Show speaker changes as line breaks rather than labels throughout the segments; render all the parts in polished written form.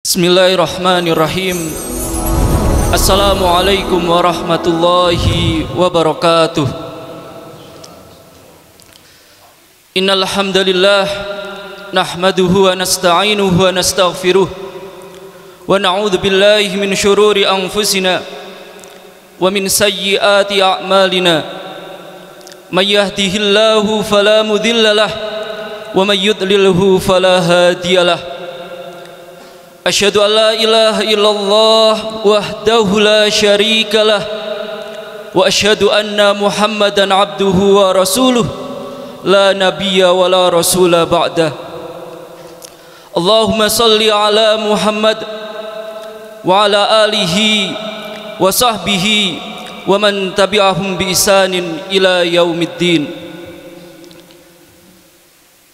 Bismillahirrahmanirrahim. Assalamualaikum warahmatullahi wabarakatuh. Innal hamdalillah nahmaduhu wa nasta'inuhu wa nastaghfiruh wa na'udzu billahi min shururi anfusina wa min sayyiati a'malina. May yahdihillahu fala mudhillalah wa may yudlilhu fala hadiyalah. Asyhadu an la ilaha illallah wahdahu la syarika lah wa asyhadu anna Muhammadan abduhu wa rasuluh la nabiyya wa la rasula ba'dah. Allahumma salli ala Muhammad wa ala alihi wa sahbihi wa man tabi'ahum bi ihsanin ila yaumiddin.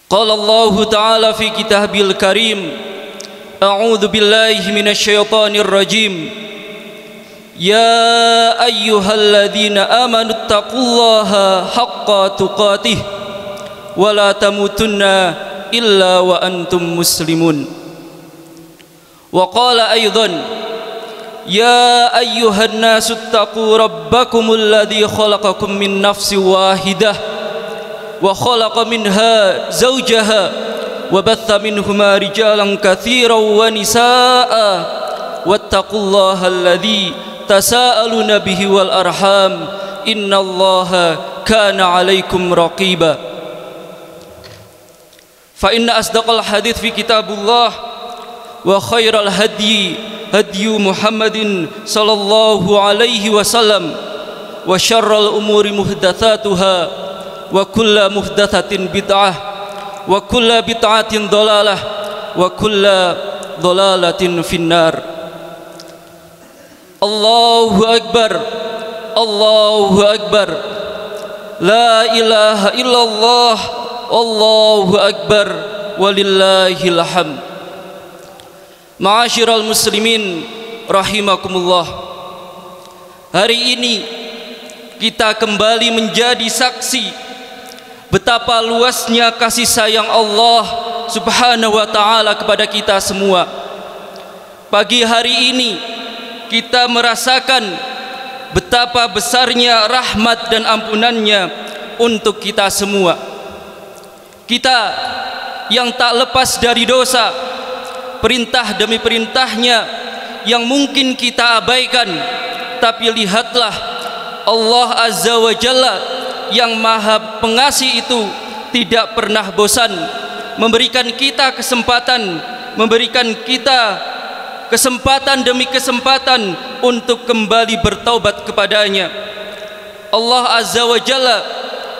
Qala Allah ta'ala fi kitabil karim, A'udzu billahi minasy syaithanir rajim. Ya ayyuhalladzina amanu taqullaha haqqa tuqatih wa la tamutunna illa wa antum muslimun. Wa qala aidan, ya ayyuhan nasu taqu rabbakumul ladzi khalaqakum min nafsin wahidah wa khalaqa minha zawjaha wa batha minhuma rijalan katsiran wa nisaa'a wattaqullaha alladzi tasaaluna bihi wal arham innallaha kana 'alaikum raqiba. Fa inna asdaqal hadits fi kitabullah wa khairal hadyi hadyu Muhammadin sallallahu alaihi wasallam wa syarrul umuri muhdatsatuha wa kullu muhdatsatin bid'ah wa kulla bid'atin dhalalah wa kulla dhalalatin finnar. Allahu akbar, Allahu akbar, la ilaha illallah, Allahu akbar, walillahil hamd. Ma'asyiral muslimin rahimakumullah, hari ini kita kembali menjadi saksi betapa luasnya kasih sayang Allah Subhanahu wa ta'ala kepada kita semua. Pagi hari ini kita merasakan betapa besarnya rahmat dan ampunannya untuk kita semua. Kita yang tak lepas dari dosa, perintah demi perintahnya yang mungkin kita abaikan, tapi lihatlah Allah Azza wa Jalla yang maha pengasih itu tidak pernah bosan memberikan kita kesempatan, memberikan kita kesempatan demi kesempatan untuk kembali bertaubat kepadanya. Allah Azza wa Jalla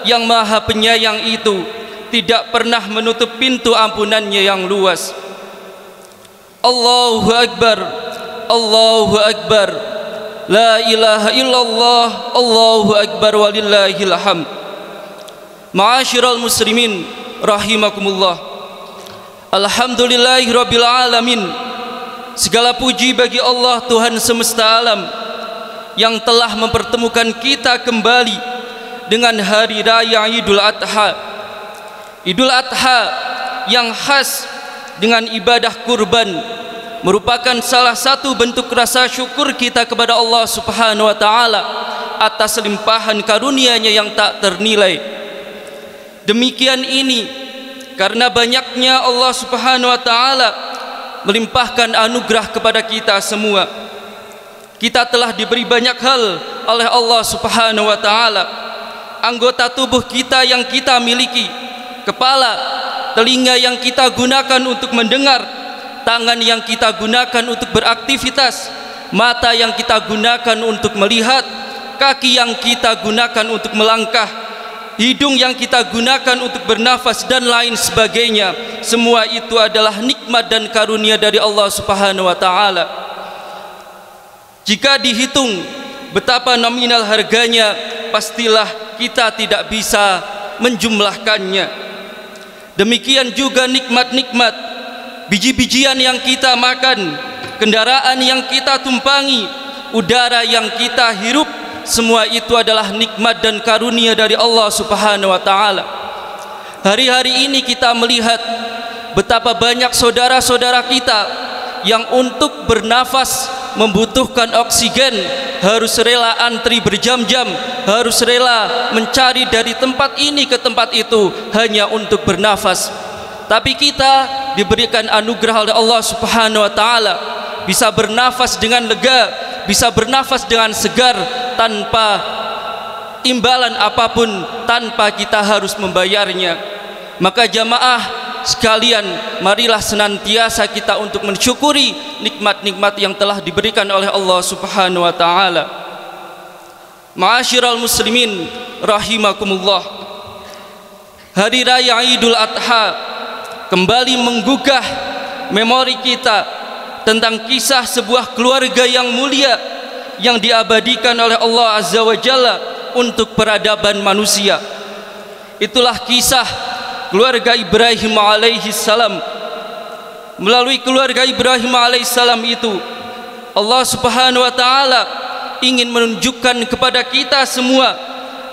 yang maha penyayang itu tidak pernah menutup pintu ampunannya yang luas. Allahu akbar, Allahu akbar, la ilaha illallah, Allahu akbar, walillahil hamd. Ma'asyiral muslimin rahimakumullah, alhamdulillahi rabbil alamin. Segala puji bagi Allah Tuhan semesta alam yang telah mempertemukan kita kembali dengan hari raya Idul Adha. Idul Adha yang khas dengan ibadah kurban merupakan salah satu bentuk rasa syukur kita kepada Allah Subhanahu wa ta'ala atas limpahan karunia-Nya yang tak ternilai. Demikian ini karena banyaknya Allah Subhanahu wa ta'ala melimpahkan anugerah kepada kita semua. Kita telah diberi banyak hal oleh Allah Subhanahu wa ta'ala. Anggota tubuh kita yang kita miliki, kepala, telinga yang kita gunakan untuk mendengar, tangan yang kita gunakan untuk beraktivitas, mata yang kita gunakan untuk melihat, kaki yang kita gunakan untuk melangkah, hidung yang kita gunakan untuk bernafas dan lain sebagainya. Semua itu adalah nikmat dan karunia dari Allah Subhanahu wa ta'ala. Jika dihitung betapa nominal harganya, pastilah kita tidak bisa menjumlahkannya. Demikian juga nikmat-nikmat, biji-bijian yang kita makan, kendaraan yang kita tumpangi, udara yang kita hirup, semua itu adalah nikmat dan karunia dari Allah Subhanahu wa ta'ala. Hari-hari ini kita melihat betapa banyak saudara-saudara kita yang untuk bernafas membutuhkan oksigen harus rela antri berjam-jam, harus rela mencari dari tempat ini ke tempat itu hanya untuk bernafas. Tapi kita diberikan anugerah oleh Allah Subhanahu wa taala, bisa bernafas dengan lega, bisa bernafas dengan segar tanpa imbalan apapun, tanpa kita harus membayarnya. Maka jamaah sekalian, marilah senantiasa kita untuk mensyukuri nikmat-nikmat yang telah diberikan oleh Allah Subhanahu wa taala. Ma'asyiral muslimin rahimakumullah, hari raya Idul Adha kembali menggugah memori kita tentang kisah sebuah keluarga yang mulia yang diabadikan oleh Allah Azza wa Jalla untuk peradaban manusia. Itulah kisah keluarga Ibrahim alaihi salam. Melalui keluarga Ibrahim alaihi salam itu, Allah Subhanahu wa taala ingin menunjukkan kepada kita semua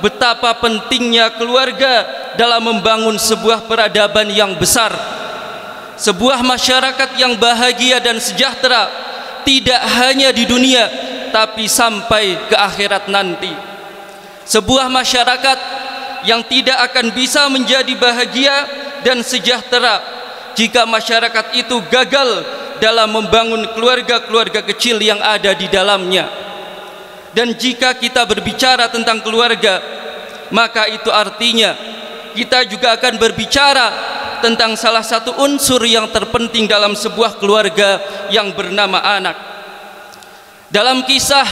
betapa pentingnya keluarga dalam membangun sebuah peradaban yang besar, sebuah masyarakat yang bahagia dan sejahtera, tidak hanya di dunia tapi sampai ke akhirat nanti. Sebuah masyarakat yang tidak akan bisa menjadi bahagia dan sejahtera jika masyarakat itu gagal dalam membangun keluarga-keluarga kecil yang ada di dalamnya. Dan jika kita berbicara tentang keluarga, maka itu artinya kita juga akan berbicara tentang salah satu unsur yang terpenting dalam sebuah keluarga yang bernama anak. Dalam kisah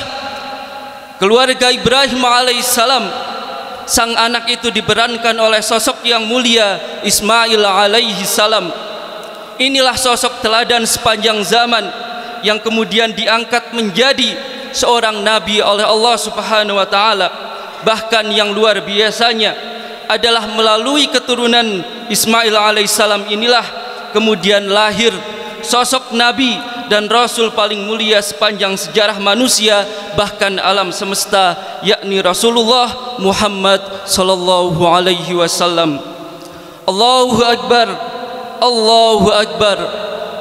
keluarga Ibrahim alaihissalam, sang anak itu diperankan oleh sosok yang mulia Ismail alaihi salam. Inilah sosok teladan sepanjang zaman yang kemudian diangkat menjadi seorang nabi oleh Allah Subhanahu wa taala. Bahkan yang luar biasanya adalah melalui keturunan Ismail alaihissalam inilah kemudian lahir sosok nabi dan rasul paling mulia sepanjang sejarah manusia, bahkan alam semesta, yakni Rasulullah Muhammad sallallahu alaihi wasallam. Allahu akbar, Allahu akbar,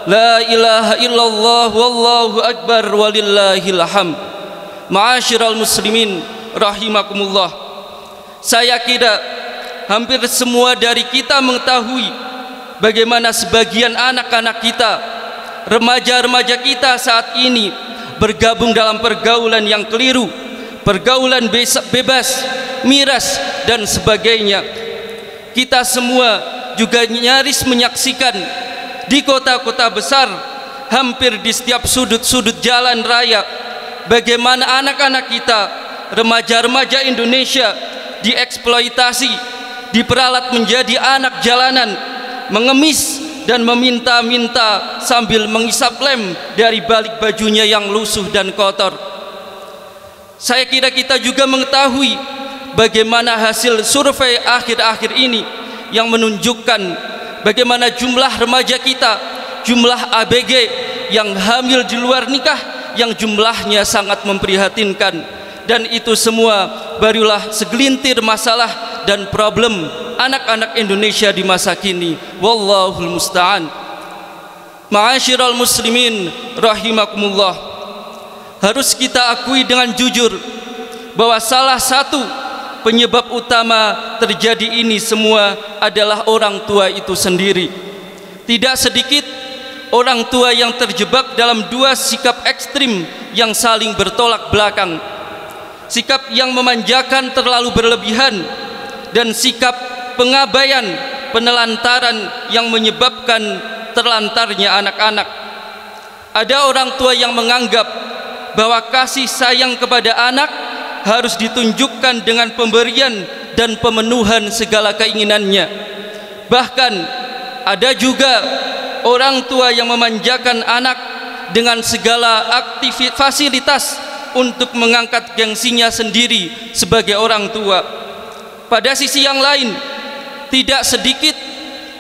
la ilaha illallah, wallahu akbar, walillahil hamd. Ma'asyiral muslimin rahimakumullah, saya kira hampir semua dari kita mengetahui bagaimana sebagian anak-anak kita, remaja-remaja kita saat ini bergabung dalam pergaulan yang keliru, pergaulan bebas, miras dan sebagainya. Kita semua juga nyaris menyaksikan di kota-kota besar, hampir di setiap sudut-sudut jalan raya, bagaimana anak-anak kita, remaja-remaja Indonesia dieksploitasi, diperalat menjadi anak jalanan, mengemis dan meminta-minta sambil mengisap lem dari balik bajunya yang lusuh dan kotor. Saya kira kita juga mengetahui bagaimana hasil survei akhir-akhir ini yang menunjukkan bagaimana jumlah remaja kita, jumlah ABG yang hamil di luar nikah yang jumlahnya sangat memprihatinkan. Dan itu semua barulah segelintir masalah dan problem anak-anak Indonesia di masa kini. Wallahul musta'an. Ma'asyiral muslimin rahimakumullah, harus kita akui dengan jujur bahwa salah satu penyebab utama terjadi ini semua adalah orang tua itu sendiri. Tidak sedikit orang tua yang terjebak dalam dua sikap ekstrim yang saling bertolak belakang. Sikap yang memanjakan terlalu berlebihan dan sikap pengabaian, penelantaran yang menyebabkan terlantarnya anak-anak. Ada orang tua yang menganggap bahwa kasih sayang kepada anak harus ditunjukkan dengan pemberian dan pemenuhan segala keinginannya. Bahkan ada juga orang tua yang memanjakan anak dengan segala aktivitas fasilitas untuk mengangkat gengsinya sendiri sebagai orang tua. Pada sisi yang lain, tidak sedikit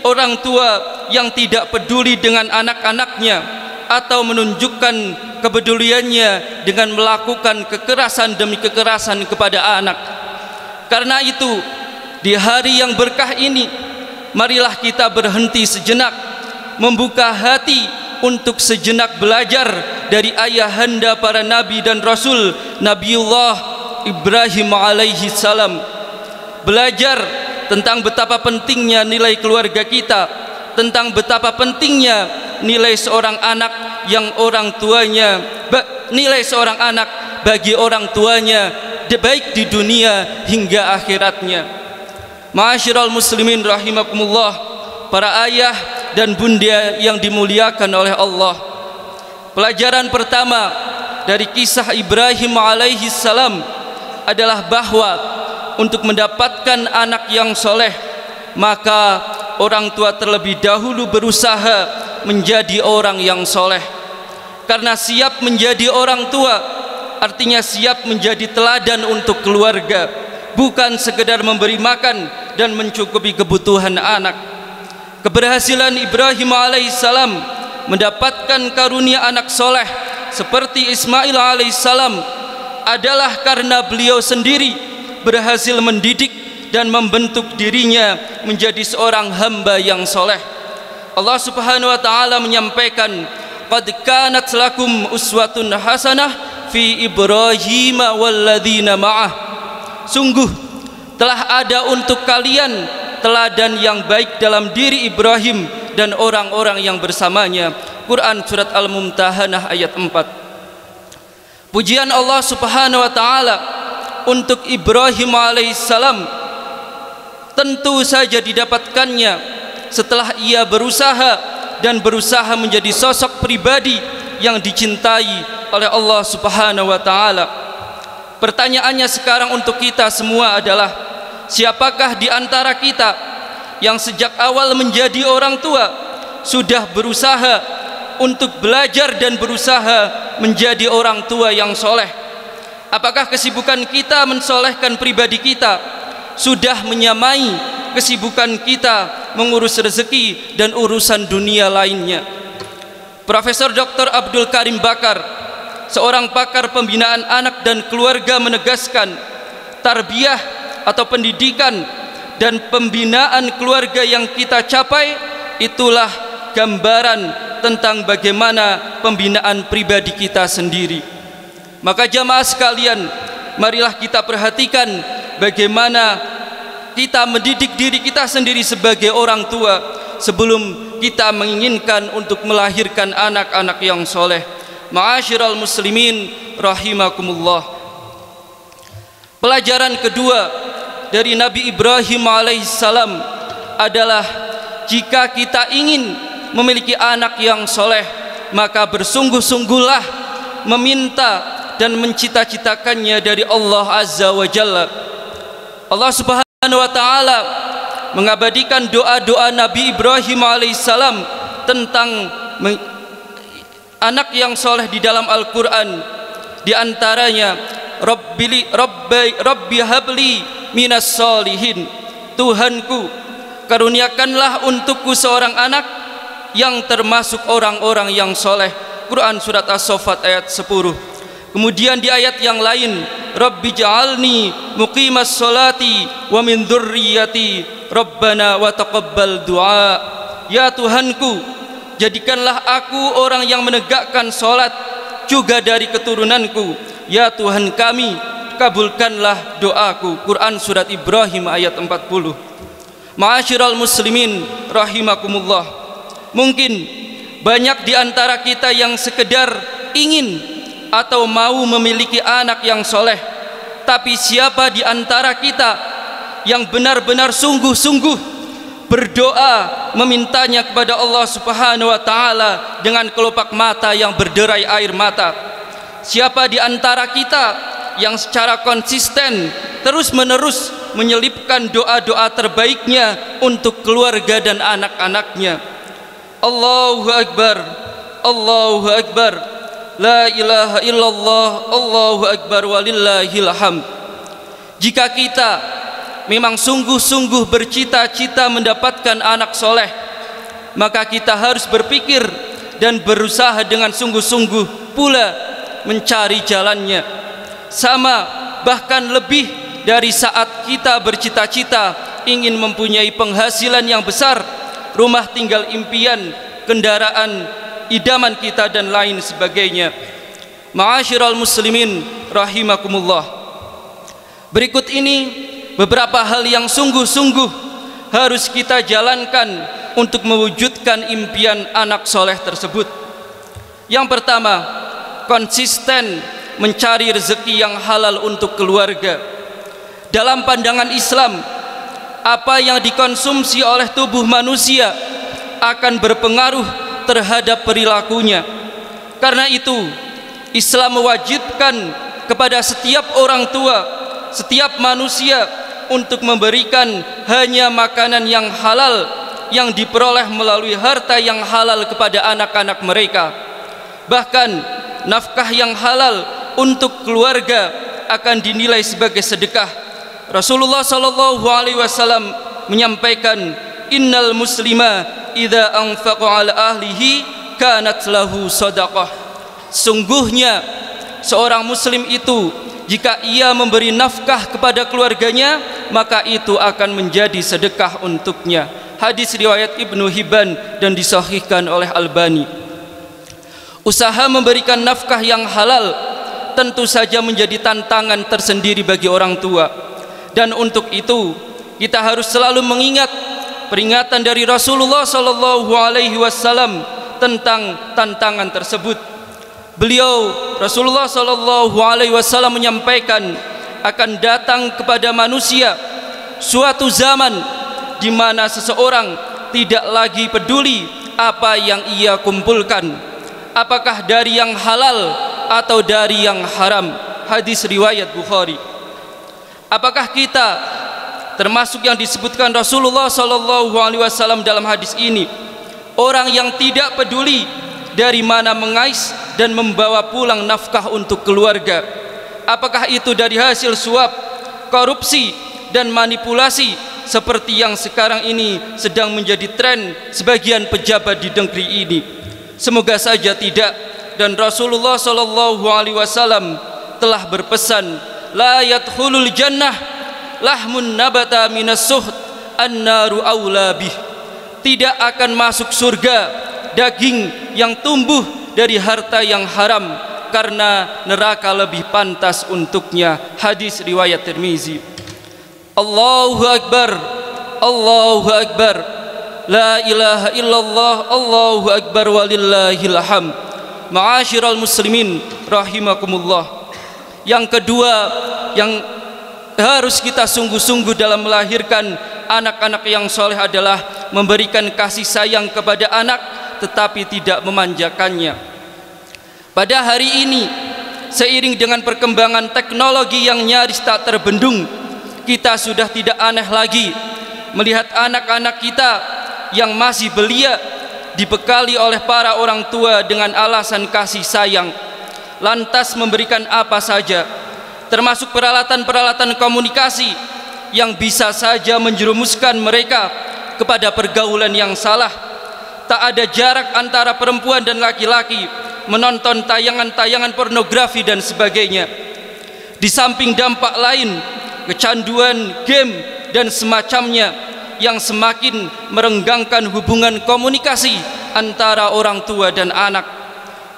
orang tua yang tidak peduli dengan anak-anaknya atau menunjukkan kepeduliannya dengan melakukan kekerasan demi kekerasan kepada anak. Karena itu, di hari yang berkah ini, marilah kita berhenti sejenak, membuka hati untuk sejenak belajar dari ayahanda para nabi dan rasul, Nabiullah Ibrahim alaihi salam. Belajar tentang betapa pentingnya nilai keluarga kita, tentang betapa pentingnya nilai seorang anak yang orang tuanya, nilai seorang anak bagi orang tuanya, baik di dunia hingga akhiratnya. Ma'asyiral muslimin rahimakumullah, para ayah dan bunda yang dimuliakan oleh Allah. Pelajaran pertama dari kisah Ibrahim alaihi salam adalah bahwa untuk mendapatkan anak yang soleh, maka orang tua terlebih dahulu berusaha menjadi orang yang soleh. Karena siap menjadi orang tua artinya siap menjadi teladan untuk keluarga, bukan sekedar memberi makan dan mencukupi kebutuhan anak. Keberhasilan Ibrahim alaihissalam mendapatkan karunia anak soleh seperti Ismail alaihissalam adalah karena beliau sendiri berhasil mendidik dan membentuk dirinya menjadi seorang hamba yang soleh. Allah subhanahu wa ta'ala menyampaikan, qad kanat lakum uswatun hasanah fi Ibrahim walladzina ma'ah. Sungguh telah ada untuk kalian teladan yang baik dalam diri Ibrahim dan orang-orang yang bersamanya. Quran surat Al-Mumtahanah ayat 4. Pujian Allah subhanahu wa ta'ala untuk Ibrahim alaihissalam tentu saja didapatkannya setelah ia berusaha menjadi sosok pribadi yang dicintai oleh Allah subhanahu wa ta'ala. Pertanyaannya sekarang untuk kita semua adalah, siapakah di antara kita yang sejak awal menjadi orang tua sudah berusaha untuk belajar dan berusaha menjadi orang tua yang soleh? Apakah kesibukan kita mensolehkan pribadi kita sudah menyamai kesibukan kita mengurus rezeki dan urusan dunia lainnya? Profesor Dr. Abdul Karim Bakar, seorang pakar pembinaan anak dan keluarga, menegaskan tarbiyah atau pendidikan dan pembinaan keluarga yang kita capai itulah gambaran tentang bagaimana pembinaan pribadi kita sendiri. Maka jamaah sekalian, marilah kita perhatikan bagaimana kita mendidik diri kita sendiri sebagai orang tua sebelum kita menginginkan untuk melahirkan anak-anak yang soleh. Ma'asyiral muslimin rahimakumullah. Pelajaran kedua dari Nabi Ibrahim alaihissalam adalah, jika kita ingin memiliki anak yang soleh, maka bersungguh-sungguhlah meminta dan mencita-citakannya dari Allah azza wa jalla. Allah subhanahu wa ta'ala mengabadikan doa-doa Nabi Ibrahim alaihissalam tentang anak yang soleh di dalam Al-Quran. Di antaranya, Rabbi habli minas solihin, Tuhanku karuniakanlah untukku seorang anak yang termasuk orang-orang yang soleh. Quran surat As-Saffat ayat 10. Kemudian di ayat yang lain, Rabbi ja'alni muqimas sholati wa min dzurriyyati Rabbana wa taqabbal du'a. Ya Tuhanku, jadikanlah aku orang yang menegakkan sholat juga dari keturunanku. Ya Tuhan kami, kabulkanlah doaku. Quran surat Ibrahim ayat 40. Ma'asyiral muslimin rahimakumullah. Mungkin banyak di antara kita yang sekedar ingin atau mau memiliki anak yang soleh, tapi siapa di antara kita yang benar-benar sungguh-sungguh berdoa memintanya kepada Allah subhanahu wa ta'ala dengan kelopak mata yang berderai air mata? Siapa di antara kita yang secara konsisten terus-menerus menyelipkan doa-doa terbaiknya untuk keluarga dan anak-anaknya? Allahu Akbar, Allahu Akbar, la ilaha illallah, Allahu Akbar walillahil hamd. Jika kita memang sungguh-sungguh bercita-cita mendapatkan anak soleh, maka kita harus berpikir dan berusaha dengan sungguh-sungguh pula mencari jalannya. Sama, bahkan lebih dari saat kita bercita-cita ingin mempunyai penghasilan yang besar, rumah tinggal impian, kendaraan idaman kita dan lain sebagainya. Ma'asyiral muslimin rahimakumullah. Berikut ini beberapa hal yang sungguh-sungguh harus kita jalankan untuk mewujudkan impian anak soleh tersebut. Yang pertama, konsisten mencari rezeki yang halal untuk keluarga. Dalam pandangan Islam, apa yang dikonsumsi oleh tubuh manusia akan berpengaruh terhadap perilakunya. Karena itu, Islam mewajibkan kepada setiap orang tua, setiap manusia untuk memberikan hanya makanan yang halal yang diperoleh melalui harta yang halal kepada anak-anak mereka. Bahkan nafkah yang halal untuk keluarga akan dinilai sebagai sedekah. Rasulullah sallallahu alaihi wasallam menyampaikan, innal muslima idza anfaqa ala ahlihi kanat lahu shadaqah. Sungguhnya seorang muslim itu jika ia memberi nafkah kepada keluarganya, maka itu akan menjadi sedekah untuknya. Hadis riwayat Ibnu Hibban dan disahihkan oleh Albani. Usaha memberikan nafkah yang halal tentu saja menjadi tantangan tersendiri bagi orang tua. Dan untuk itu kita harus selalu mengingat peringatan dari Rasulullah sallallahu alaihi wasallam tentang tantangan tersebut. Beliau Rasulullah sallallahu alaihi wasallam menyampaikan akan datang kepada manusia suatu zaman di mana seseorang tidak lagi peduli apa yang ia kumpulkan, apakah dari yang halal atau dari yang haram. Hadis riwayat Bukhari. Apakah kita termasuk yang disebutkan Rasulullah sallallahu alaihi wasallam dalam hadis ini, orang yang tidak peduli dari mana mengais dan membawa pulang nafkah untuk keluarga? Apakah itu dari hasil suap, korupsi dan manipulasi seperti yang sekarang ini sedang menjadi tren sebagian pejabat di negeri ini? Semoga saja tidak. Dan Rasulullah sallallahu alaihi wasallam telah berpesan, la yadkhulul jannah lahmun nabata minas suht annaru aula bih. Tidak akan masuk surga daging yang tumbuh dari harta yang haram, karena neraka lebih pantas untuknya. Hadis riwayat Tirmizi. Allahu akbar, Allahu akbar, la ilaha illallah, Allahu akbar walillahil hamd. Ma'asyiral muslimin rahimakumullah. Yang kedua yang harus kita sungguh-sungguh dalam melahirkan anak-anak yang soleh adalah memberikan kasih sayang kepada anak tetapi tidak memanjakannya. Pada hari ini, seiring dengan perkembangan teknologi yang nyaris tak terbendung, kita sudah tidak aneh lagi melihat anak-anak kita yang masih belia dibekali oleh para orang tua dengan alasan kasih sayang, lantas memberikan apa saja, termasuk peralatan-peralatan komunikasi yang bisa saja menjerumuskan mereka kepada pergaulan yang salah. Tak ada jarak antara perempuan dan laki-laki menonton tayangan-tayangan pornografi dan sebagainya. Di samping dampak lain, kecanduan game dan semacamnya yang semakin merenggangkan hubungan komunikasi antara orang tua dan anak.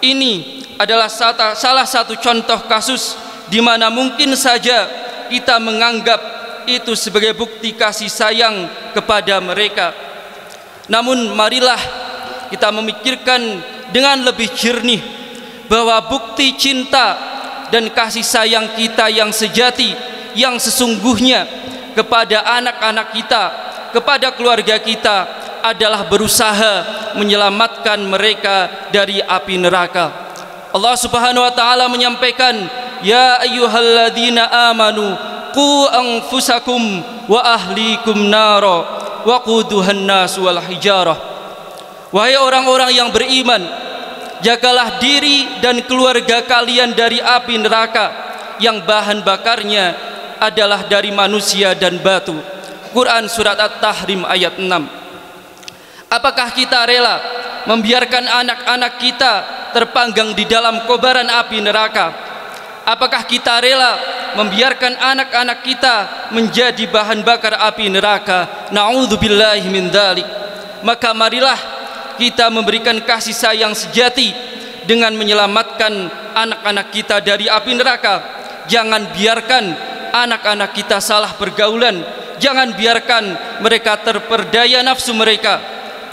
Ini adalah salah satu contoh kasus di mana mungkin saja kita menganggap itu sebagai bukti kasih sayang kepada mereka. Namun marilah kita memikirkan dengan lebih jernih bahwa bukti cinta dan kasih sayang kita yang sejati, yang sesungguhnya kepada anak-anak kita, kepada keluarga kita adalah berusaha menyelamatkan mereka dari api neraka. Allah Subhanahu wa taala menyampaikan, ya ayyuhalladzina amanu qu anfusakum wa ahlikum nara waquduhan nas wal hijarah. Wahai orang-orang yang beriman, jagalah diri dan keluarga kalian dari api neraka yang bahan bakarnya adalah dari manusia dan batu. Quran surat At-Tahrim ayat 6. Apakah kita rela membiarkan anak-anak kita terpanggang di dalam kobaran api neraka? Apakah kita rela membiarkan anak-anak kita menjadi bahan bakar api neraka? Na'udzubillahi min dzalik. Maka marilah kita memberikan kasih sayang sejati dengan menyelamatkan anak-anak kita dari api neraka. Jangan biarkan anak-anak kita salah pergaulan, jangan biarkan mereka terperdaya nafsu mereka.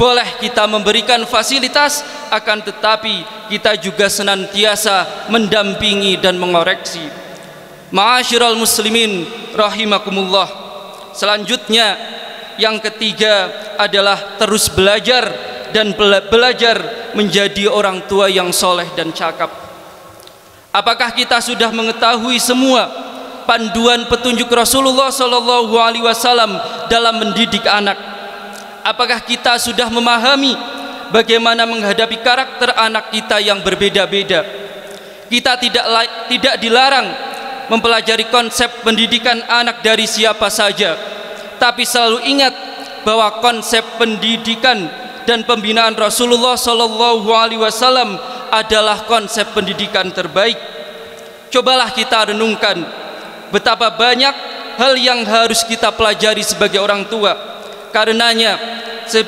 Boleh kita memberikan fasilitas, akan tetapi kita juga senantiasa mendampingi dan mengoreksi. Ma'asyiral muslimin rahimakumullah. Selanjutnya yang ketiga adalah terus belajar dan belajar menjadi orang tua yang soleh dan cakap. Apakah kita sudah mengetahui semua panduan petunjuk Rasulullah SAW dalam mendidik anak? Apakah kita sudah memahami bagaimana menghadapi karakter anak kita yang berbeda-beda? Kita tidak dilarang mempelajari konsep pendidikan anak dari siapa saja, tapi selalu ingat bahwa konsep pendidikan dan pembinaan Rasulullah SAW adalah konsep pendidikan terbaik. Cobalah kita renungkan betapa banyak hal yang harus kita pelajari sebagai orang tua. Karenanya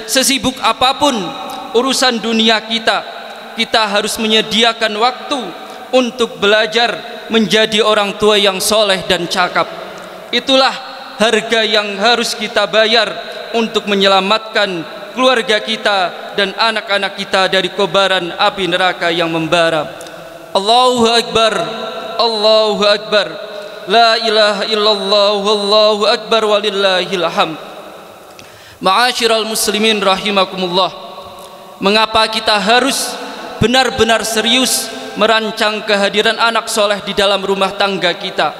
sesibuk apapun urusan dunia kita, kita harus menyediakan waktu untuk belajar menjadi orang tua yang soleh dan cakap. Itulah harga yang harus kita bayar untuk menyelamatkan keluarga kita dan anak-anak kita dari kobaran api neraka yang membara. Allahu Akbar, Allahu Akbar, la ilaha illallah, wallahu akbar, walillahil hamd. Ma'asyiral muslimin rahimakumullah. Mengapa kita harus benar-benar serius merancang kehadiran anak soleh di dalam rumah tangga kita?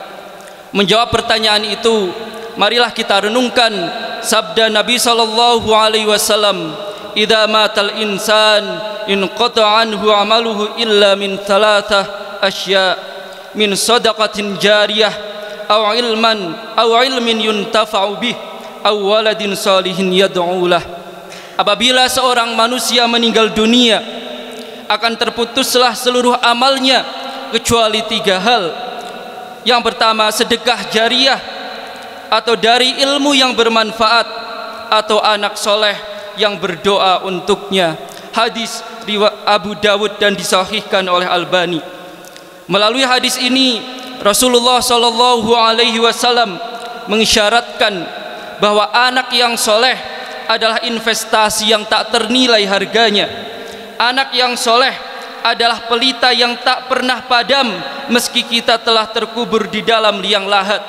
Menjawab pertanyaan itu, marilah kita renungkan sabda Nabi SAW, "Idza matal insan inqata'a anhu 'amaluhu illa min thalathah asya' min shadaqatin jariyah aw ilmin yuntafa'u bih aw waladin salihin yad'u lah." Apabila seorang manusia meninggal dunia, akan terputuslah seluruh amalnya kecuali 3 hal. Yang pertama, sedekah jariyah atau dari ilmu yang bermanfaat, atau anak soleh yang berdoa untuknya. Hadis riwayat Abu Dawud dan disahihkan oleh Albani. Melalui hadis ini Rasulullah SAW mengisyaratkan bahwa anak yang soleh adalah investasi yang tak ternilai harganya. Anak yang soleh adalah pelita yang tak pernah padam meski kita telah terkubur di dalam liang lahat.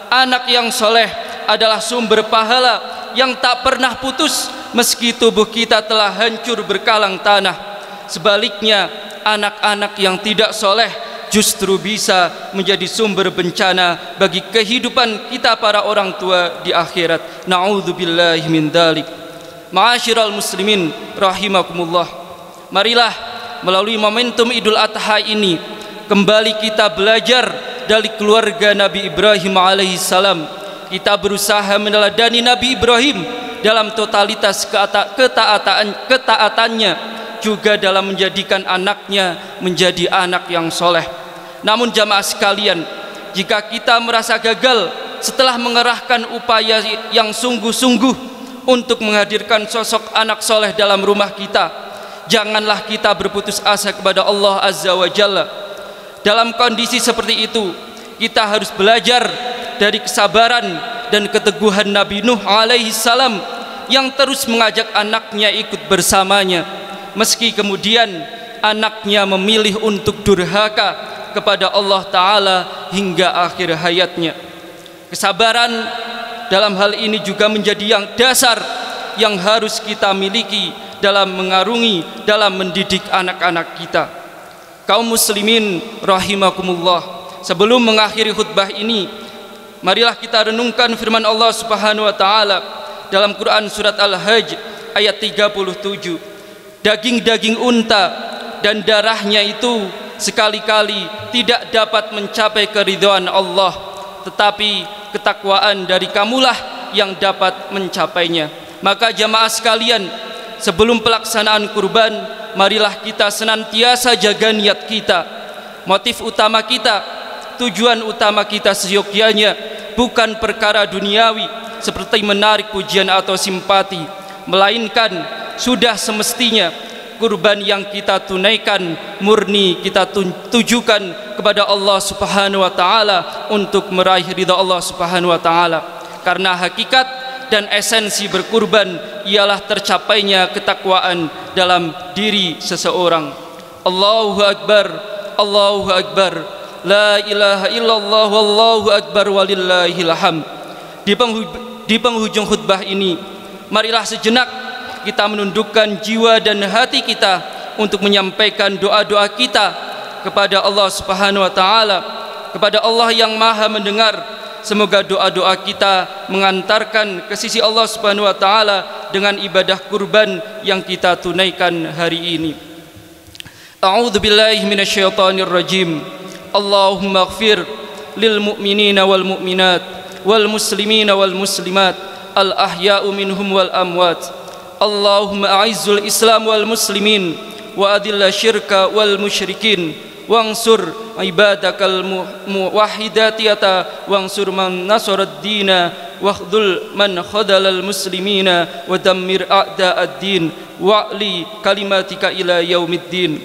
Anak yang soleh adalah sumber pahala yang tak pernah putus meski tubuh kita telah hancur berkalang tanah. Sebaliknya, anak-anak yang tidak soleh justru bisa menjadi sumber bencana bagi kehidupan kita para orang tua di akhirat. Na'udzubillahi min dzalik. Ma'asyiral muslimin rahimakumullah. Marilah melalui momentum Idul Adha ini kembali kita belajar dari keluarga Nabi Ibrahim alaihissalam. Kita berusaha meneladani Nabi Ibrahim dalam totalitas ketaatannya, juga dalam menjadikan anaknya menjadi anak yang soleh. Namun jamaah sekalian, jika kita merasa gagal setelah mengerahkan upaya yang sungguh-sungguh untuk menghadirkan sosok anak soleh dalam rumah kita, janganlah kita berputus asa kepada Allah Azza wa Jalla. Dalam kondisi seperti itu, kita harus belajar dari kesabaran dan keteguhan Nabi Nuh alaihissalam yang terus mengajak anaknya ikut bersamanya, meski kemudian anaknya memilih untuk durhaka kepada Allah Ta'ala hingga akhir hayatnya. Kesabaran dalam hal ini juga menjadi yang dasar yang harus kita miliki dalam mengarungi, dalam mendidik anak-anak kita. Kaum muslimin rahimakumullah, sebelum mengakhiri khutbah ini, marilah kita renungkan firman Allah Subhanahu wa taala dalam Quran surat Al-Hajj ayat 37. Daging-daging unta dan darahnya itu sekali-kali tidak dapat mencapai keridhaan Allah, tetapi ketakwaan dari kamulah yang dapat mencapainya. Maka jamaah sekalian, sebelum pelaksanaan kurban, marilah kita senantiasa jaga niat kita. Motif utama kita, tujuan utama kita seyogyanya bukan perkara duniawi seperti menarik pujian atau simpati, melainkan sudah semestinya kurban yang kita tunaikan murni kita tujukan kepada Allah Subhanahu wa taala untuk meraih ridha Allah Subhanahu wa taala. Karena hakikat dan esensi berkurban ialah tercapainya ketakwaan dalam diri seseorang. Allahu akbar, Allahu akbar, la ilaha illallah, wallahu akbar, walillahil hamd. Di penghujung khutbah ini, marilah sejenak kita menundukkan jiwa dan hati kita untuk menyampaikan doa-doa kita kepada Allah Subhanahu wa taala, kepada Allah yang Maha mendengar. Semoga doa-doa kita mengantarkan ke sisi Allah Subhanahu wa taala dengan ibadah kurban yang kita tunaikan hari ini. A'udzu billahi minasyaitonir rajim. Allahumma ighfir lil mu'minina wal mu'minat wal muslimina wal muslimat al ahya'u minhum wal amwat. Allahumma a'izzul Islam wal muslimin wa adilla syirka wal musyrikin wansur ibadakal muwahhidatiyata wansur man nasarad dina wakhdul man khadalal muslimina wa dammir a'da'ad din wa'li kalimatika ila yaumiddin.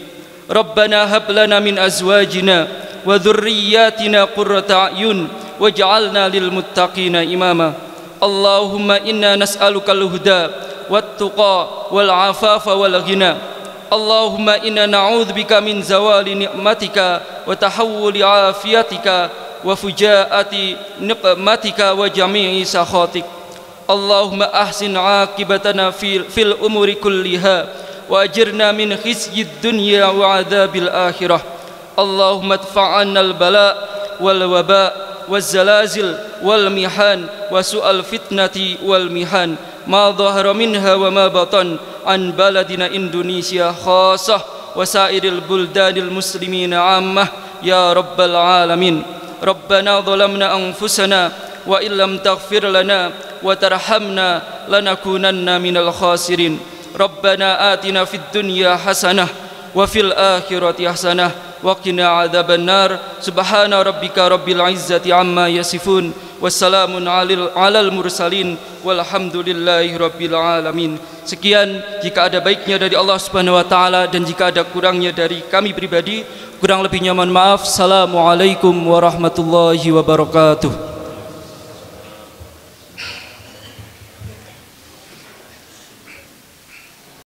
Rabbana hab lana min azwajina wa dhurriyyatina qurrata a'yun waj'alna lil muttaqina imama. Allahumma inna nas'alukal huda والتقى والعفاف والغنى. اللهم إنا نعوذ بك من زوال نعمتك وتحول عافيتك وفجاءة نقمتك وجميع سخطك. اللهم أحسن عاقبتنا في الأمور كلها وأجرنا من خزي الدنيا وعذاب الآخرة. اللهم ادفع عنا البلاء والوباء والزلازل والمحن وسوء الفتنة والمحن ما ظهر منها وما بطن عن بلدنا إندونيسيا خاصة وسائر البلدان المسلمين عامة يا رب العالمين. ربنا ظلمنا أنفسنا وإن لم تغفر لنا وترحمنا لنكونن من الخاسرين. ربنا آتنا في الدنيا حسنة وفي الآخرة حسنة وقنا عذاب النار. سبحان ربك رب العزة عما يصفون wassalamun alal mursalin walhamdulillahi rabbil alamin. Sekian, jika ada baiknya dari Allah Subhanahu wa taala dan jika ada kurangnya dari kami pribadi, kurang lebihnya mohon maaf. Assalamualaikum warahmatullahi wabarakatuh.